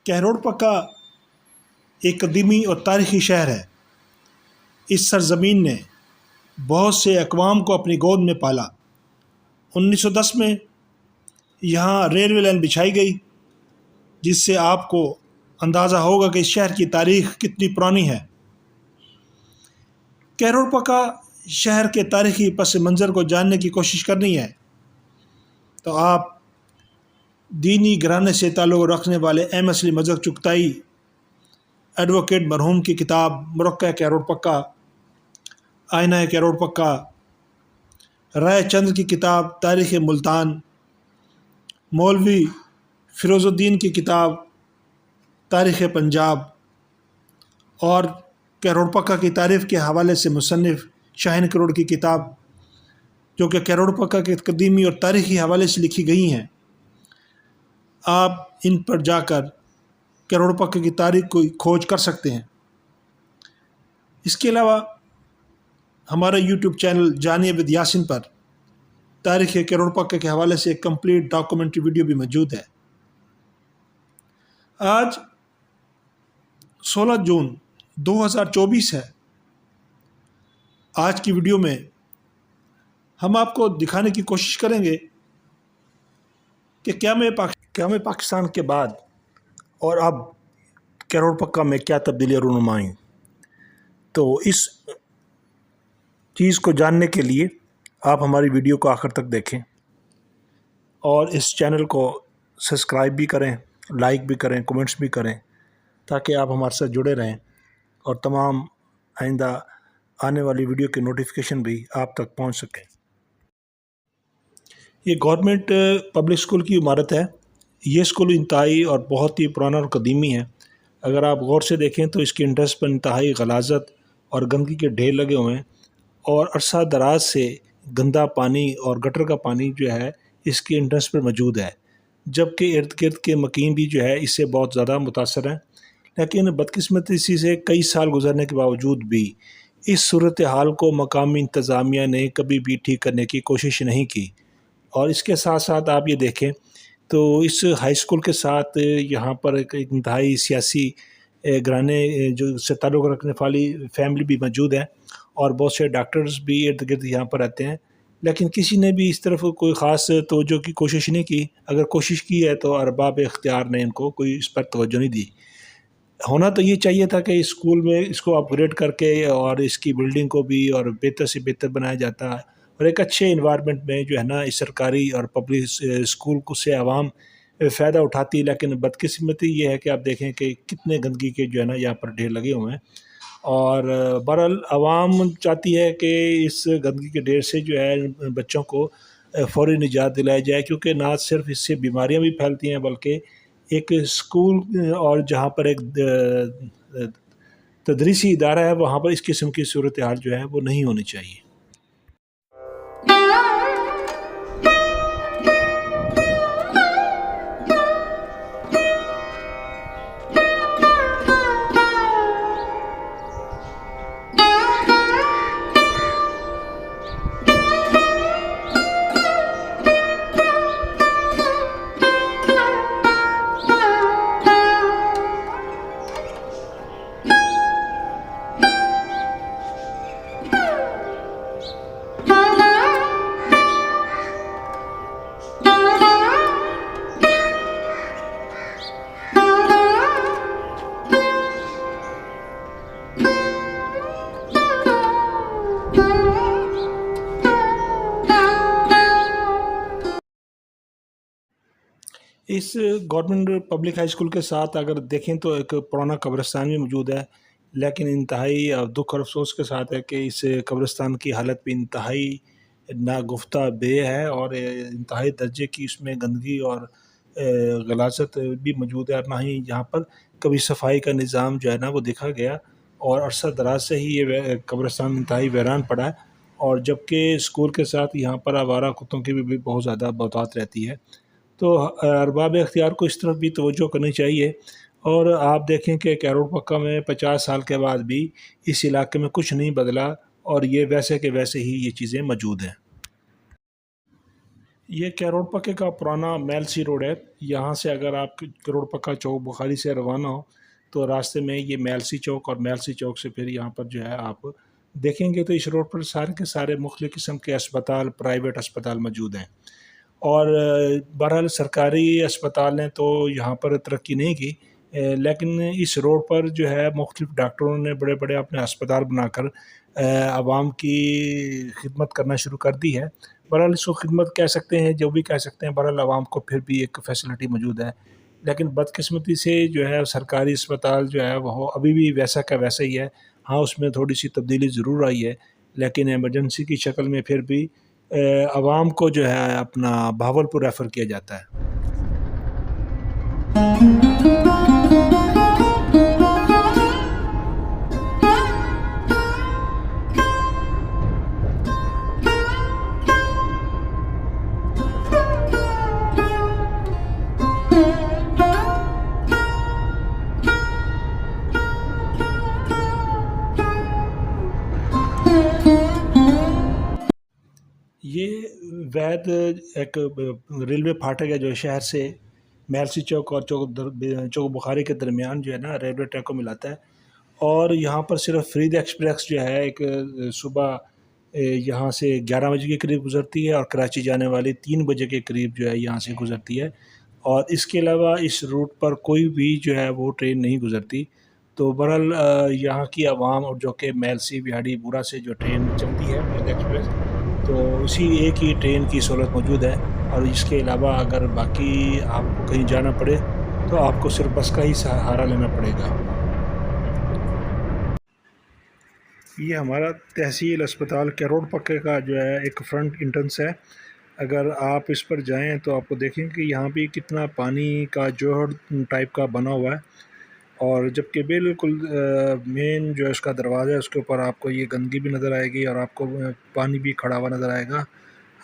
کہروڑ پکا ایک قدیمی اور تاریخی شہر ہے۔ اس سرزمین نے بہت سے اقوام کو اپنی گود میں پالا۔ 1910 میں یہاں ریلوے لائن بچھائی گئی، جس سے آپ کو اندازہ ہوگا کہ اس شہر کی تاریخ کتنی پرانی ہے۔ کہروڑ پکا شہر کے تاریخی پس منظر کو جاننے کی کوشش کرنی ہے تو آپ دینی گھرانے سے تعلق رکھنے والے احمد علی مذہب چغتائی ایڈوکیٹ مرحوم کی کتاب مرقع کہروڑ پکا، آئینہ کہروڑ پکا، رائے چندر کی کتاب تاریخ ملتان، مولوی فیروز الدین کی کتاب تاریخ پنجاب اور کہروڑ پکا کی تعریف کے حوالے سے مصنف شاہین کروڑ کی کتاب، جو کہ کہروڑ پکا کے قدیمی اور تاریخی حوالے سے لکھی گئی ہیں، آپ ان پر جا کر کہروڑ پکا کی تاریخ کو کھوج کر سکتے ہیں۔ اس کے علاوہ ہمارا یوٹیوب چینل جانیے ود یاسین پر تاریخ کہروڑ پکا کے حوالے سے ایک کمپلیٹ ڈاکومنٹری ویڈیو بھی موجود ہے۔ آج 16 جون 2024 ہے۔ آج کی ویڈیو میں ہم آپ کو دکھانے کی کوشش کریں گے کہ قیام پاکستان کے بعد اور اب کہروڑ پکا میں کیا تبدیلی رونما آئیں۔ تو اس چیز کو جاننے کے لیے آپ ہماری ویڈیو کو آخر تک دیکھیں اور اس چینل کو سبسکرائب بھی کریں، لائک بھی کریں، کمنٹس بھی کریں، تاکہ آپ ہمارے ساتھ جڑے رہیں اور تمام آئندہ آنے والی ویڈیو کی نوٹیفیکیشن بھی آپ تک پہنچ سکے۔ یہ گورنمنٹ پبلک اسکول کی عمارت ہے۔ یہ اسکول انتہائی اور بہت ہی پرانا اور قدیمی ہے۔ اگر آپ غور سے دیکھیں تو اس کی انٹرس پر انتہائی غلاظت اور گندگی کے ڈھیر لگے ہوئے ہیں، اور عرصہ دراز سے گندا پانی اور گٹر کا پانی جو ہے اس کی انٹرس پر موجود ہے، جبکہ ارد گرد کے مکین بھی جو ہے اس سے بہت زیادہ متاثر ہیں۔ لیکن بدقسمتی سے کئی سال گزرنے کے باوجود بھی اس صورتحال کو مقامی انتظامیہ نے کبھی بھی ٹھیک کرنے کی کوشش نہیں کی۔ اور اس کے ساتھ ساتھ آپ یہ دیکھیں تو اس ہائی اسکول کے ساتھ یہاں پر ایک انتہائی سیاسی گھرانے جو سے تعلق رکھنے والی فیملی بھی موجود ہے، اور بہت سے ڈاکٹرز بھی ارد گرد یہاں پر رہتے ہیں، لیکن کسی نے بھی اس طرف کوئی خاص توجہ کی کوشش نہیں کی۔ اگر کوشش کی ہے تو ارباب اختیار نے ان کو کوئی اس پر توجہ نہیں دی۔ ہونا تو یہ چاہیے تھا کہ اسکول میں اس کو اپ گریڈ کر کے اور اس کی بلڈنگ کو بھی اور بہتر سے بہتر بنایا جاتا، اور ایک اچھے انوائرمنٹ میں جو ہے نا اس سرکاری اور پبلک اسکول کو سے عوام فائدہ اٹھاتی۔ لیکن بدقسمتی یہ ہے کہ آپ دیکھیں کہ کتنے گندگی کے جو ہے نا یہاں پر ڈھیر لگے ہوئے ہیں، اور بہرحال عوام چاہتی ہے کہ اس گندگی کے ڈھیر سے جو ہے بچوں کو فوری نجات دلائی جائے، کیونکہ نہ صرف اس سے بیماریاں بھی پھیلتی ہیں بلکہ ایک اسکول اور جہاں پر ایک تدریسی ادارہ ہے وہاں پر اس قسم کی صورتحال جو ہے وہ نہیں ہونی چاہیے۔ اس گورنمنٹ پبلک ہائی اسکول کے ساتھ اگر دیکھیں تو ایک پرانا قبرستان بھی موجود ہے، لیکن انتہائی دکھ اور افسوس کے ساتھ ہے کہ اس قبرستان کی حالت بھی انتہائی ناگفتہ بے ہے، اور انتہائی درجے کی اس میں گندگی اور غلاظت بھی موجود ہے، اور نہ ہی یہاں پر کبھی صفائی کا نظام جو ہے نا وہ دیکھا گیا، اور عرصہ دراز سے ہی یہ قبرستان انتہائی ویران پڑا ہے۔ اور جبکہ اسکول کے ساتھ یہاں پر آوارہ کتوں کی بھی بہت زیادہ بہتات رہتی ہے، تو ارباب اختیار کو اس طرف بھی توجہ کرنی چاہیے۔ اور آپ دیکھیں کہ کہروڑ پکا میں 50 سال کے بعد بھی اس علاقے میں کچھ نہیں بدلا، اور یہ ویسے کہ ویسے ہی یہ چیزیں موجود ہیں۔ یہ کروڑ پکے کا پرانا میلسی روڈ ہے. یہاں سے اگر آپ کروڑ پکا چوک بخاری سے روانہ ہو تو راستے میں یہ میلسی چوک، اور میلسی چوک سے پھر یہاں پر جو ہے آپ دیکھیں گے تو اس روڈ پر سارے کے سارے مختلف قسم کے اسپتال، پرائیویٹ اسپتال موجود ہیں. اور بہرحال سرکاری اسپتال نے تو یہاں پر ترقی نہیں کی، لیکن اس روڈ پر جو ہے مختلف ڈاکٹروں نے بڑے بڑے اپنے اسپتال بنا کر عوام کی خدمت کرنا شروع کر دی ہے. بہرحال اس کو خدمت کہہ سکتے ہیں، جو بھی کہہ سکتے ہیں، بہرحال عوام کو پھر بھی ایک فیسلٹی موجود ہے. لیکن بدقسمتی سے جو ہے سرکاری اسپتال جو ہے وہ ابھی بھی ویسا کا ویسا ہی ہے. ہاں اس میں تھوڑی سی تبدیلی ضرور آئی ہے، لیکن ایمرجنسی کی شکل میں پھر بھی عوام کو جو ہے اپنا بہاولپور ریفر کیا جاتا ہے. یہ وید ایک ریلوے پھاٹک ہے جو شہر سے میلسی چوک اور چوک بخاری کے درمیان جو ہے نا ریلوے ٹریک کو ملاتا ہے. اور یہاں پر صرف فرید ایکسپریس جو ہے ایک صبح یہاں سے 11 بجے کے قریب گزرتی ہے، اور کراچی جانے والی 3 بجے کے قریب جو ہے یہاں سے گزرتی ہے. اور اس کے علاوہ اس روٹ پر کوئی بھی جو ہے وہ ٹرین نہیں گزرتی. تو بہرحال یہاں کی عوام، اور جو کہ میلسی بہاڑی بورا سے جو ٹرین چلتی ہے فرید ایکسپریس، تو اسی ایک ہی ٹرین کی سہولت موجود ہے. اور اس کے علاوہ اگر باقی آپ کو کہیں جانا پڑے تو آپ کو صرف بس کا ہی سہارا لینا پڑے گا. یہ ہمارا تحصیل اسپتال کروڑ پکے کا جو ہے ایک فرنٹ انٹرنس ہے. اگر آپ اس پر جائیں تو آپ کو دیکھیں کہ یہاں بھی کتنا پانی کا جوہر ٹائپ کا بنا ہوا ہے. اور جبکہ بالکل مین جو ہے اس کا دروازہ ہے، اس کے اوپر آپ کو یہ گندگی بھی نظر آئے گی، اور آپ کو پانی بھی کھڑا ہوا نظر آئے گا.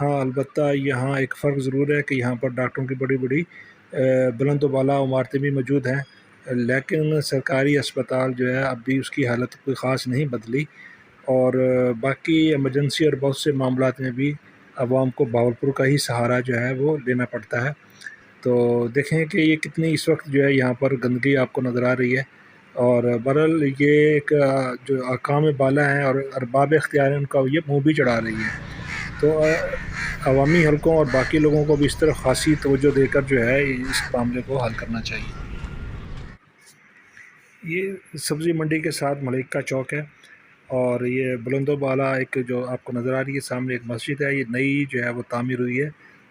ہاں البتہ یہاں ایک فرق ضرور ہے کہ یہاں پر ڈاکٹروں کی بڑی بڑی بلند و بالا عمارتیں بھی موجود ہیں. لیکن سرکاری اسپتال جو ہے اب بھی اس کی حالت کوئی خاص نہیں بدلی. اور باقی ایمرجنسی اور بہت سے معاملات میں بھی عوام کو بہاولپور کا ہی سہارا جو ہے وہ لینا پڑتا ہے. تو دیکھیں کہ یہ کتنی اس وقت جو ہے یہاں پر گندگی آپ کو نظر آ رہی ہے. اور بہرحال یہ ایک جو احکام بالا ہیں اور ارباب اختیار ہیں، ان کا یہ منہ بھی چڑھا رہی ہے. تو عوامی حلقوں اور باقی لوگوں کو بھی اس طرح خاصی توجہ دے کر جو ہے اس معاملے کو حل کرنا چاہیے. یہ سبزی منڈی کے ساتھ ملائکہ چوک ہے، اور یہ بلند و بالا ایک جو آپ کو نظر آ رہی ہے سامنے ایک مسجد ہے، یہ نئی جو ہے وہ تعمیر ہوئی ہے.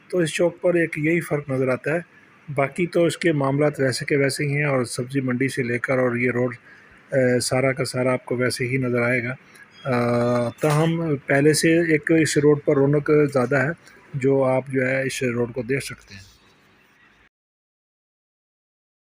تو اس چوک پر ایک یہی فرق نظر آتا ہے، باقی تو اس کے معاملات ویسے کے ویسے ہی ہیں. اور سبزی منڈی سے لے کر اور یہ روڈ سارا کا سارا آپ کو ویسے ہی نظر آئے گا. تاہم پہلے سے ایک اس روڈ پر رونق زیادہ ہے، جو آپ جو ہے اس روڈ کو دیکھ سکتے ہیں.